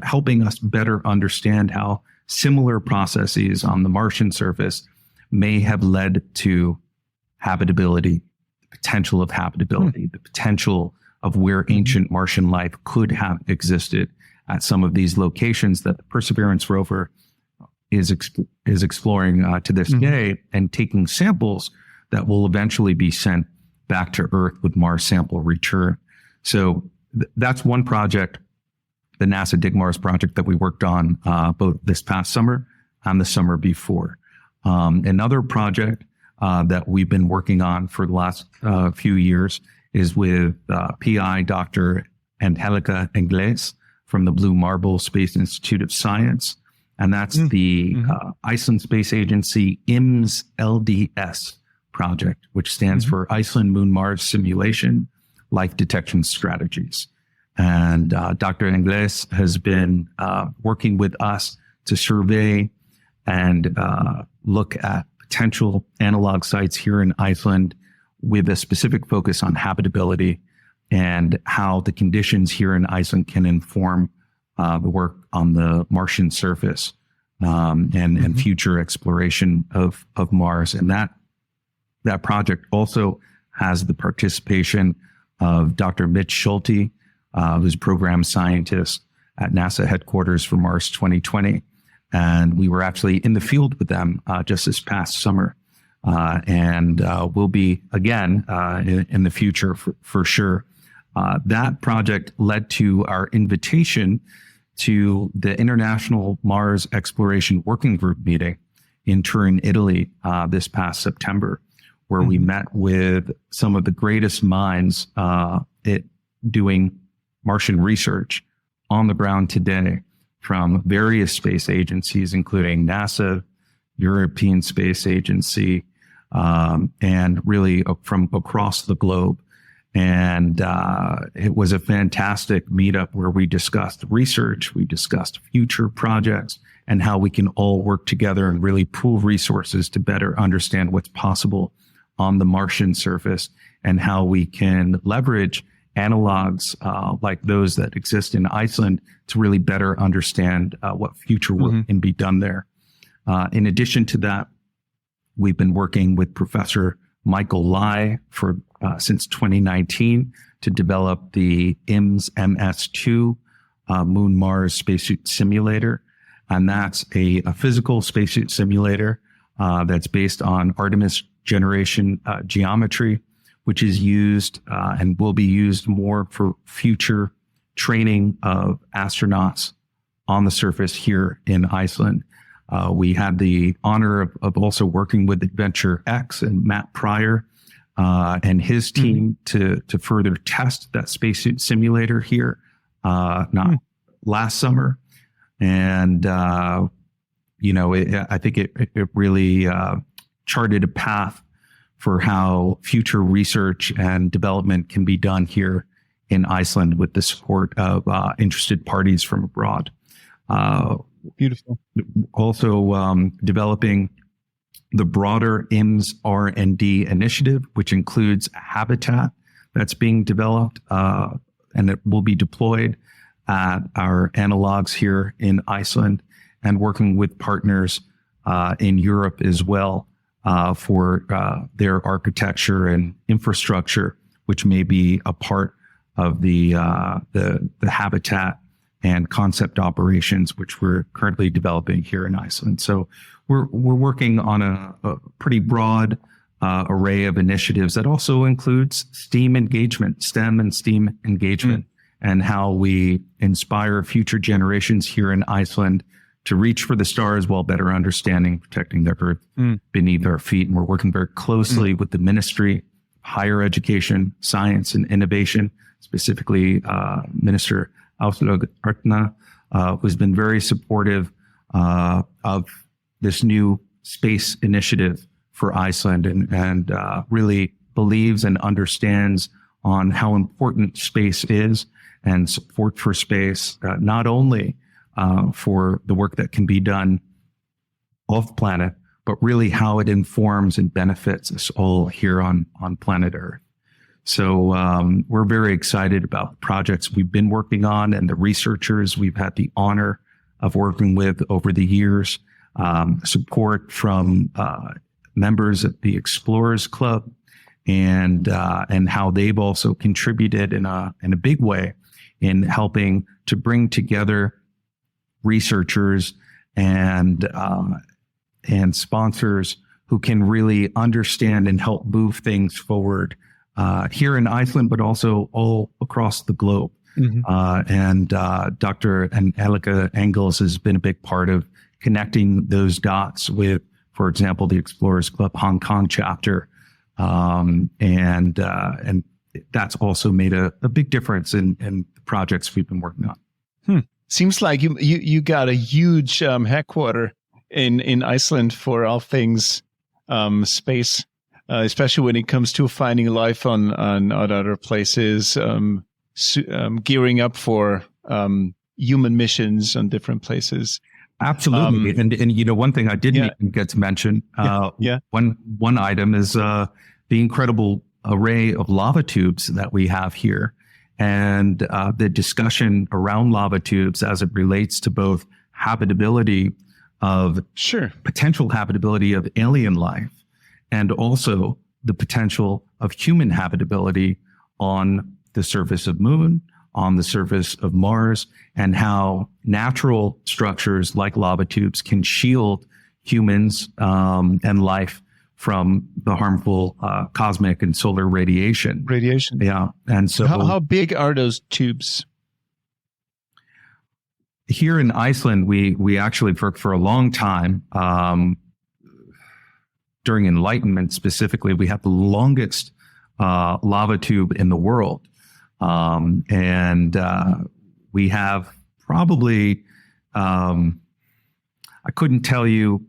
helping us better understand how similar processes on the Martian surface may have led to habitability, the potential of habitability, the potential of where ancient Martian life could have existed at some of these locations that the Perseverance rover is exploring to this day, and taking samples that will eventually be sent back to Earth with Mars sample return. So that's one project, the NASA Dig Mars project that we worked on both this past summer and the summer before. Another project that we've been working on for the last few years is with PI Dr. Angelica Ingles from the Blue Marble Space Institute of Science. And that's the Iceland Space Agency IMS LDS project, which stands for Iceland Moon Mars Simulation Life Detection Strategies. And Dr. Ingles has been working with us to survey and look at potential analog sites here in Iceland with a specific focus on habitability and how the conditions here in Iceland can inform the work on the Martian surface and future exploration of Mars. And that project also has the participation of Dr. Mitch Schulte, who's program scientist at NASA headquarters for Mars 2020. And we were actually in the field with them just this past summer. And we'll be again in the future for sure. That project led to our invitation to the International Mars Exploration Working Group meeting in Turin, Italy, this past September, where we met with some of the greatest minds doing Martian research on the ground today from various space agencies, including NASA, European Space Agency, and really from across the globe. And it was a fantastic meetup where we discussed research, we discussed future projects, and how we can all work together and really pool resources to better understand what's possible on the Martian surface, and how we can leverage analogs like those that exist in Iceland to really better understand what future work can be done there. In addition to that, we've been working with Professor Michael Lai for since 2019 to develop the IMS MS2 Moon Mars spacesuit simulator. And that's a physical spacesuit simulator that's based on Artemis generation geometry, which is used and will be used more for future training of astronauts on the surface here in Iceland. We had the honor of also working with Adventure X and Matt Pryor and his team to further test that spacesuit simulator here last summer. And, I think it really charted a path for how future research and development can be done here in Iceland with the support of interested parties from abroad. Beautiful. Also developing the broader IMS R&D initiative, which includes a habitat that's being developed and it will be deployed at our analogs here in Iceland, and working with partners in Europe as well for their architecture and infrastructure, which may be a part of the habitat and concept operations, which we're currently developing here in Iceland. So we're working on a pretty broad array of initiatives that also includes STEAM engagement, STEM and STEAM engagement, and how we inspire future generations here in Iceland to reach for the stars while better understanding, protecting the Earth beneath our feet. And we're working very closely with the Ministry of Higher Education, Science, and Innovation, specifically Minister Áslaug Arna, who's been very supportive of this new space initiative for Iceland, and really believes and understands on how important space is, and support for space, not only for the work that can be done off planet, but really how it informs and benefits us all here on planet Earth. So we're very excited about the projects we've been working on and the researchers we've had the honor of working with over the years. Support from members of the Explorers Club, and how they've also contributed in a big way in helping to bring together researchers and sponsors who can really understand and help move things forward here in Iceland, but also all across the globe. And Dr. Angelica Engels has been a big part of connecting those dots with, for example, the Explorers Club Hong Kong chapter. And that's also made a big difference in the projects we've been working on. Seems like you got a huge headquarter in Iceland for all things space, especially when it comes to finding life on other places, gearing up for human missions on different places. Absolutely. And one thing I didn't even get to mention, one item is the incredible array of lava tubes that we have here, and the discussion around lava tubes as it relates to both habitability of potential habitability of alien life, and also the potential of human habitability on the surface of Moon, on the surface of Mars, and how natural structures like lava tubes can shield humans and life from the harmful cosmic and solar radiation. Yeah. And so how big are those tubes? Here in Iceland, we actually worked for a long time. During Enlightenment specifically, we have the longest lava tube in the world. And we have probably, I couldn't tell you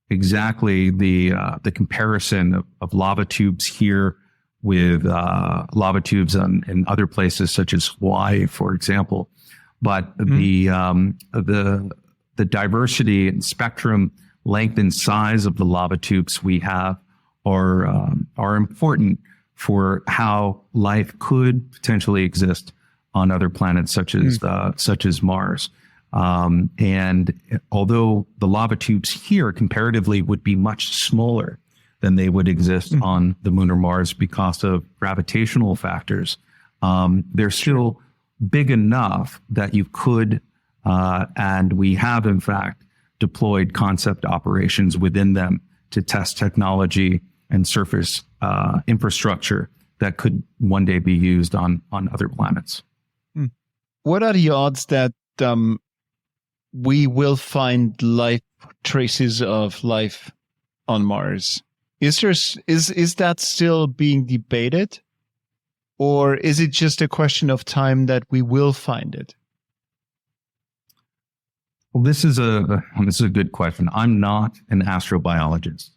exactly the comparison of lava tubes here with lava tubes in other places such as Hawaii, for example. But the diversity and spectrum, length and size of the lava tubes we have are important for how life could potentially exist on other planets such as Mars. And although the lava tubes here comparatively would be much smaller than they would exist on the Moon or Mars because of gravitational factors, they're still big enough that you could, and we have in fact deployed concept operations within them to test technology and surface infrastructure that could one day be used on other planets. What are the odds that we will find traces of life on Mars? Is that still being debated, or is it just a question of time that we will find it? Well, this is a good question. I'm not an astrobiologist,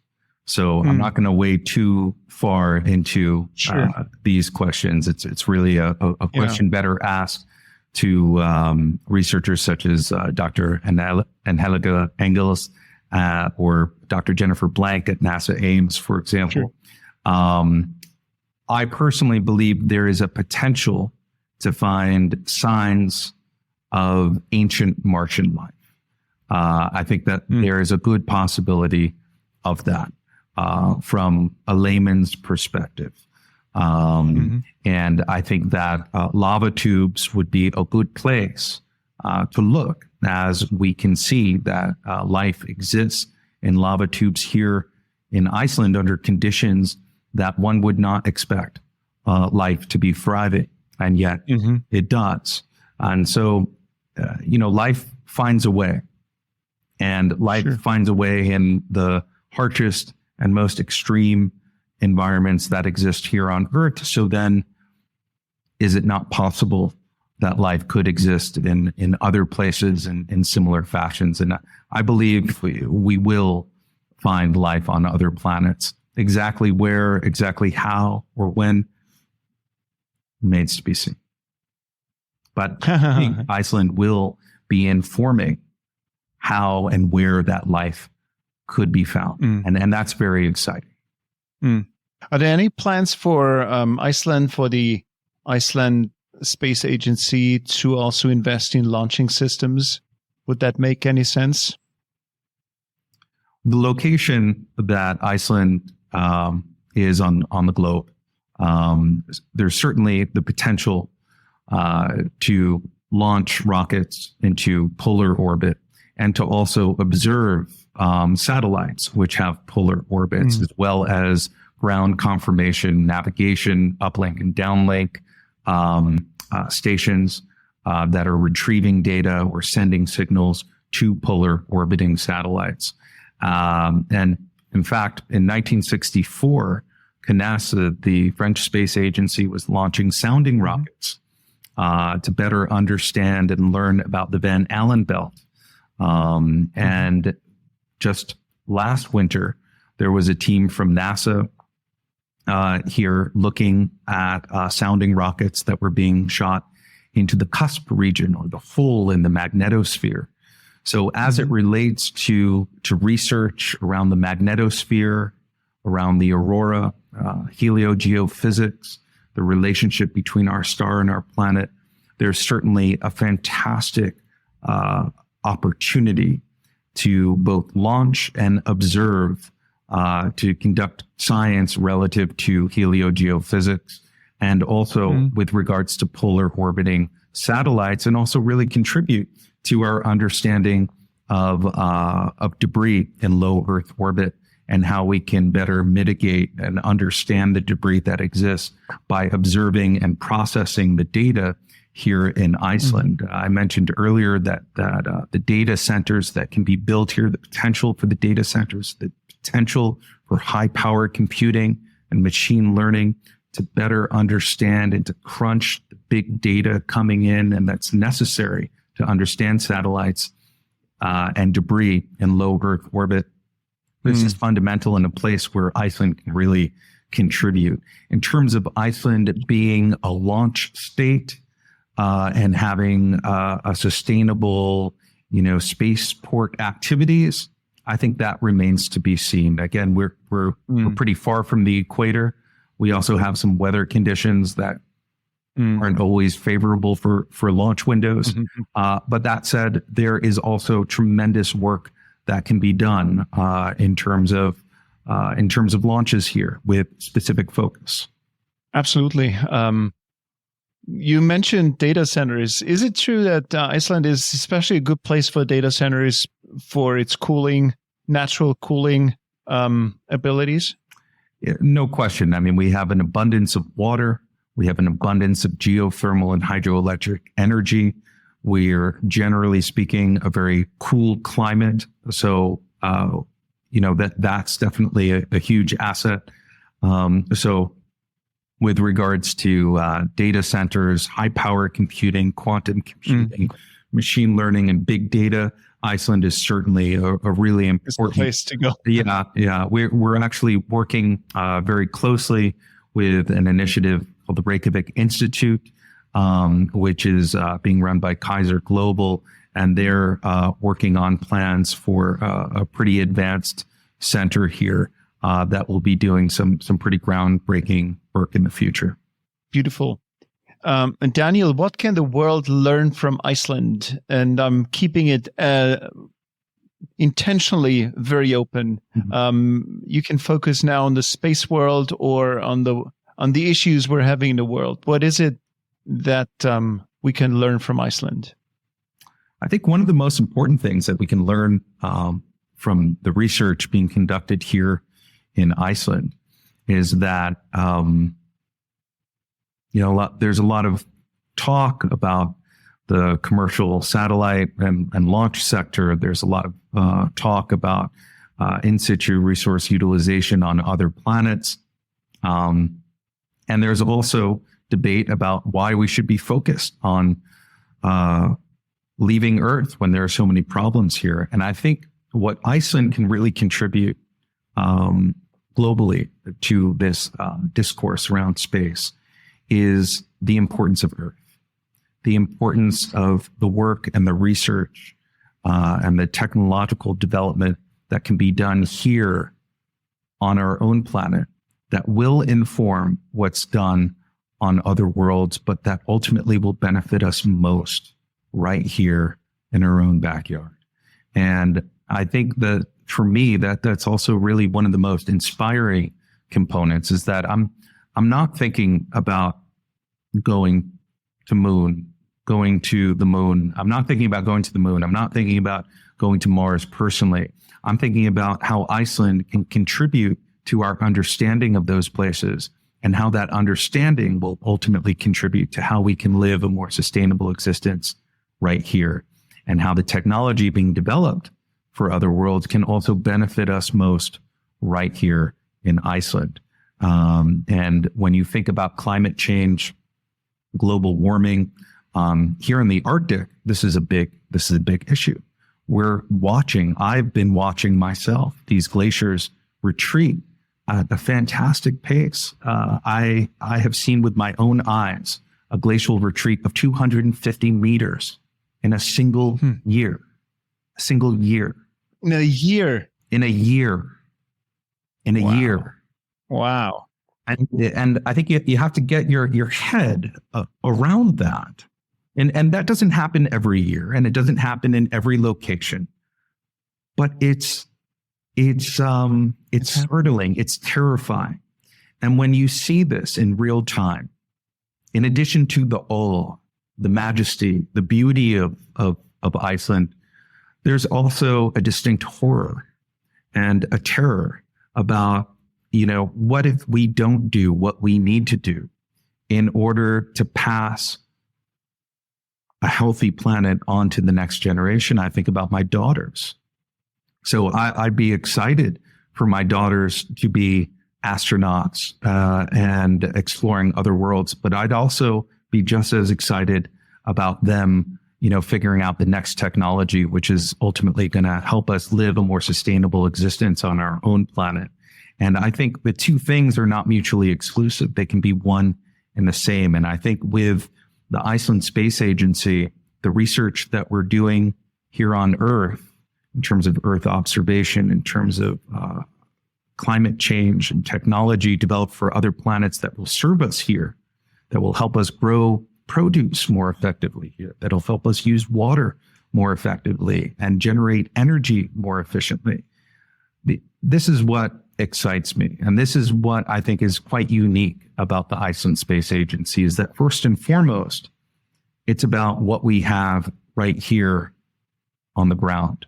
so I'm not going to wade too far into these questions. It's really a question better asked to researchers such as Dr. Angelica Engels or Dr. Jennifer Blank at NASA Ames, for example. I personally believe there is a potential to find signs of ancient Martian life. I think that there is a good possibility of that from a layman's perspective. And I think that lava tubes would be a good place to look, as we can see that life exists in lava tubes here in Iceland under conditions that one would not expect life to be thriving, and yet it does. And so, life finds a way, and life finds a way in the harshest and most extreme environments that exist here on Earth. So then, is it not possible that life could exist in other places in similar fashions? And I believe we will find life on other planets. Exactly where, exactly how, or when, remains to be seen. But I think Iceland will be informing how and where that life could be found. And that's very exciting. Are there any plans for Iceland, for the Iceland Space Agency, to also invest in launching systems? Would that make any sense? The location that Iceland is on the globe, there's certainly the potential to launch rockets into polar orbit and to also observe satellites which have polar orbits, as well as ground confirmation, navigation, uplink and downlink stations that are retrieving data or sending signals to polar orbiting satellites. And in fact, in 1964, NASA, the French space agency, was launching sounding rockets to better understand and learn about the Van Allen belt. And just last winter, there was a team from NASA here looking at sounding rockets that were being shot into the cusp region, or the hole in the magnetosphere. So as it relates to research around the magnetosphere, around the aurora, heliogeophysics, the relationship between our star and our planet, there's certainly a fantastic opportunity to both launch and observe, to conduct science relative to heliogeophysics, and also with regards to polar orbiting satellites, and also really contribute to our understanding of debris in low Earth orbit, and how we can better mitigate and understand the debris that exists by observing and processing the data here in Iceland. I mentioned earlier that the data centers that can be built here, the potential for the data centers, the potential for high power computing and machine learning to better understand and to crunch the big data coming in, and that's necessary to understand satellites and debris in low Earth orbit. This is fundamental in a place where Iceland can really contribute. In terms of Iceland being a launch state and having a sustainable, spaceport activities, I think that remains to be seen. Again, we're pretty far from the equator. We also have some weather conditions that aren't always favorable for launch windows. But that said, there is also tremendous work that can be done in terms of launches here with specific focus. Absolutely. You mentioned data centers. Is it true that Iceland is especially a good place for data centers for its cooling, natural cooling abilities? Yeah, no question. I mean, we have an abundance of water. We have an abundance of geothermal and hydroelectric energy. We're generally speaking a very cool climate. So, that's definitely a huge asset. So with regards to data centers, high power computing, quantum computing, machine learning, and big data, Iceland is certainly a really important place to go. Yeah. We're actually working very closely with an initiative called the Reykjavik Institute, which is being run by SpaceWatch.Global, and they're working on plans for a pretty advanced center here that will be doing some pretty groundbreaking work in the future. Beautiful. And Daniel, what can the world learn from Iceland? And I'm keeping it intentionally very open. You can focus now on the space world or on the issues we're having in the world. What is it that we can learn from Iceland? I think one of the most important things that we can learn from the research being conducted here in Iceland is that there's a lot of talk about the commercial satellite and launch sector. There's a lot of talk about in situ resource utilization on other planets. And there's also debate about why we should be focused on leaving Earth when there are so many problems here. And I think what Iceland can really contribute globally to this discourse around space is the importance of Earth, the importance of the work and the research and the technological development that can be done here on our own planet that will inform what's done on other worlds, but that ultimately will benefit us most right here in our own backyard. And I think that for me, that's also really one of the most inspiring components, is that I'm not thinking about going to the moon. I'm not thinking about going to the moon. I'm not thinking about going to Mars personally. I'm thinking about how Iceland can contribute to our understanding of those places, and how that understanding will ultimately contribute to how we can live a more sustainable existence right here, and how the technology being developed for other worlds can also benefit us most right here in Iceland. And when you think about climate change, global warming, here in the Arctic, this is a big issue. I've been watching myself, these glaciers retreat at a fantastic pace. I have seen with my own eyes a glacial retreat of 250 meters in a single year. A single year. In a year? In a year. In a year. Wow. And I think you have to get your head around that. And that doesn't happen every year, and it doesn't happen in every location. But it's startling, it's terrifying. And when you see this in real time, in addition to the awe, the majesty, the beauty of Iceland, there's also a distinct horror and a terror about, what if we don't do what we need to do in order to pass a healthy planet on to the next generation? I think about my daughters. So I'd be excited for my daughters to be astronauts and exploring other worlds, but I'd also be just as excited about them, figuring out the next technology, which is ultimately going to help us live a more sustainable existence on our own planet. And I think the two things are not mutually exclusive. They can be one and the same. And I think with the Iceland Space Agency, the research that we're doing here on Earth, in terms of Earth observation, in terms of climate change and technology developed for other planets that will serve us here, that will help us grow produce more effectively here, that'll help us use water more effectively and generate energy more efficiently. This is what excites me. And this is what I think is quite unique about the Iceland Space Agency, is that first and foremost, it's about what we have right here on the ground,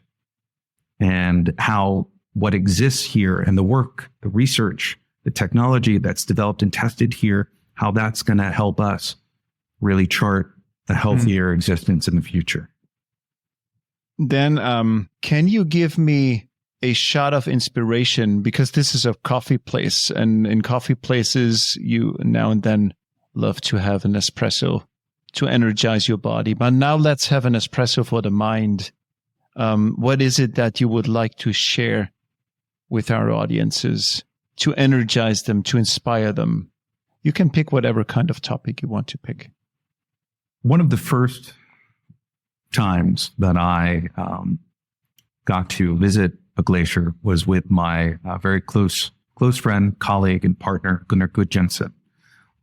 and how what exists here and the work, the research, the technology that's developed and tested here, how that's going to help us really chart a healthier existence in the future. Then can you give me a shot of inspiration? Because this is a coffee place, and in coffee places, you now and then love to have an espresso to energize your body. But now let's have an espresso for the mind. What is it that you would like to share with our audiences to energize them, to inspire them? You can pick whatever kind of topic you want to pick. One of the first times that I got to visit a glacier was with my very close friend, colleague, and partner, Gunnar Gudjensen,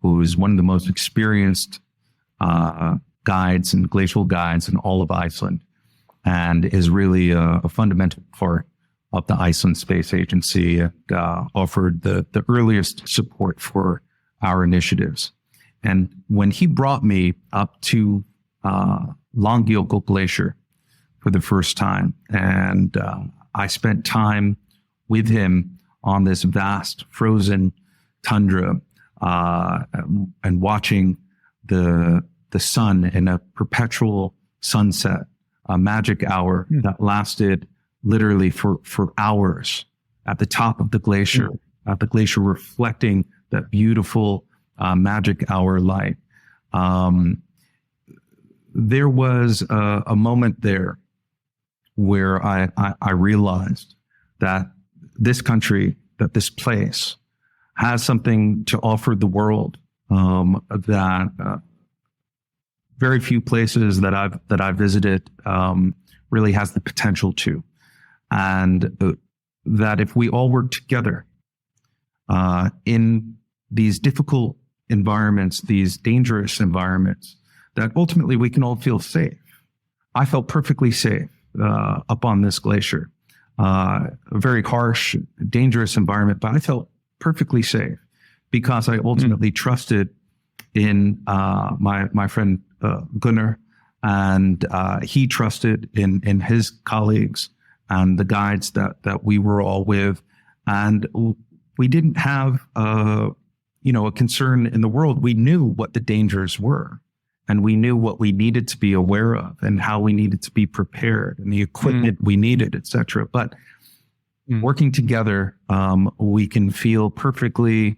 who is one of the most experienced guides and glacial guides in all of Iceland, and is really a fundamental part of the Iceland Space Agency, and offered the earliest support for our initiatives. And when he brought me up to Langjökull Glacier for the first time, and I spent time with him on this vast frozen tundra, and watching the sun in a perpetual sunset, a magic hour that lasted literally for hours at the top of the glacier, reflecting that beautiful magic hour light. There was a moment there where I realized that this country, that this place has something to offer the world that very few places that I've visited really has the potential to. And that if we all work together in these difficult environments, these dangerous environments, that ultimately we can all feel safe. I felt perfectly safe up on this glacier. A very harsh, dangerous environment, but I felt perfectly safe because I ultimately trusted in my friend Gunnar, and he trusted in his colleagues and the guides that we were all with, and we didn't have a concern in the world. We knew what the dangers were, and we knew what we needed to be aware of and how we needed to be prepared and the equipment we needed, etc. But working together, we can feel perfectly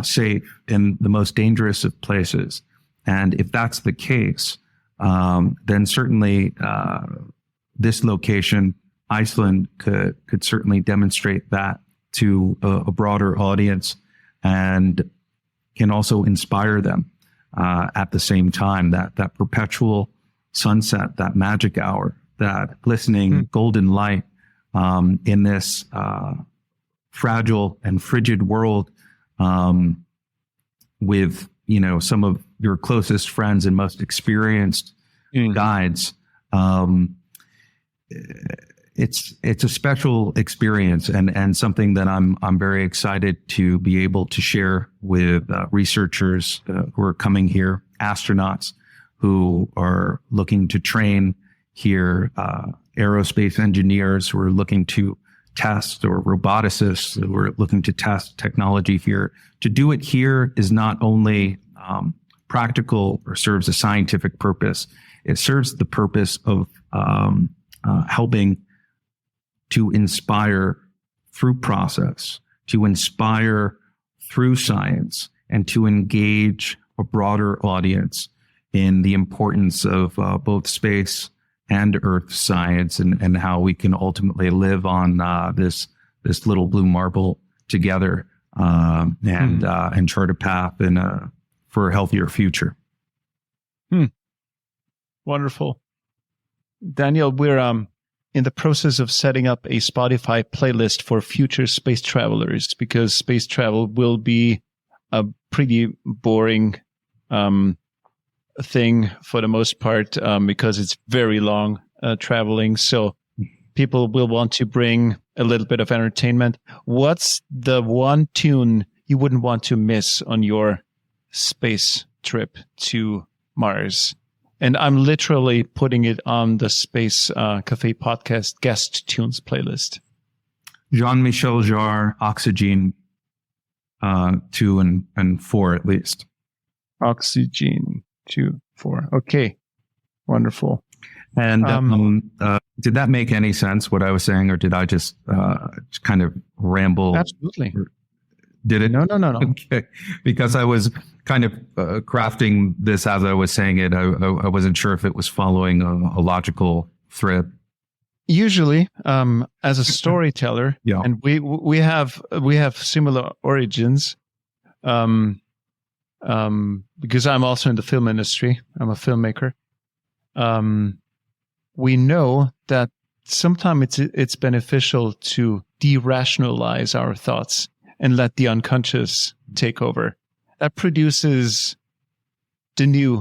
safe in the most dangerous of places. And if that's the case, then certainly this location, Iceland, could certainly demonstrate that to a broader audience and can also inspire them at the same time. That perpetual sunset, that magic hour, that glistening golden light in this fragile and frigid world, with some of your closest friends and most experienced guides. It's a special experience and something that I'm very excited to be able to share with researchers who are coming here, astronauts who are looking to train here, aerospace engineers who are looking to test, or roboticists who are looking to test technology here. To do it here is not only practical or serves a scientific purpose, it serves the purpose of helping to inspire through process, to inspire through science, and to engage a broader audience in the importance of both space and Earth science, and how we can ultimately live on this little blue marble together, and chart a path for a healthier future. Wonderful. Daniel, we're in the process of setting up a Spotify playlist for future space travelers, because space travel will be a pretty boring thing for the most part, because it's very long traveling. So people will want to bring a little bit of entertainment. What's the one tune you wouldn't want to miss on your space trip to Mars? And I'm literally putting it on the Space Café Podcast guest tunes playlist. Jean-Michel Jarre, Oxygen 2 and 4 at least. Oxygen 2, 4. Okay, wonderful. And did that make any sense, what I was saying, or did I just kind of ramble? Absolutely. Did it? No. Okay. Because I was kind of crafting this as I was saying it. I wasn't sure if it was following a logical thread. Usually, as a storyteller, yeah. And we have similar origins, because I'm also in the film industry. I'm a filmmaker. We know that sometimes it's beneficial to de-rationalize our thoughts and let the unconscious take over. That produces the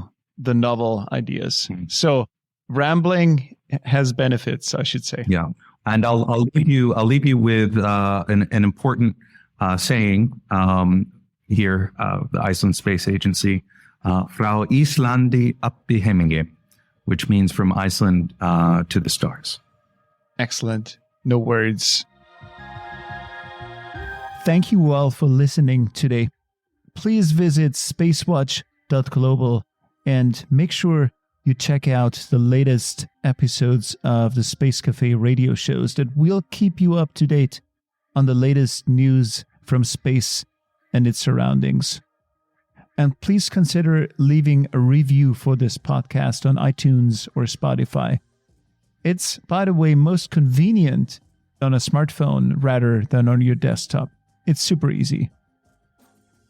novel ideas. So rambling has benefits, I should say. Yeah, and I'll leave you with an important saying here, the Iceland Space Agency, "Frá Íslandi uppi heimingi," which means from Iceland to the stars. Excellent. No words. Thank you all for listening today. Please visit SpaceWatch.Global and make sure you check out the latest episodes of the Space Café radio shows that will keep you up to date on the latest news from space and its surroundings. And please consider leaving a review for this podcast on iTunes or Spotify. It's, by the way, most convenient on a smartphone rather than on your desktop. It's super easy.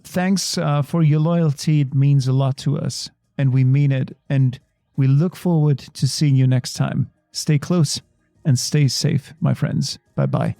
Thanks for your loyalty. It means a lot to us, and we mean it. And we look forward to seeing you next time. Stay close and stay safe, my friends. Bye-bye.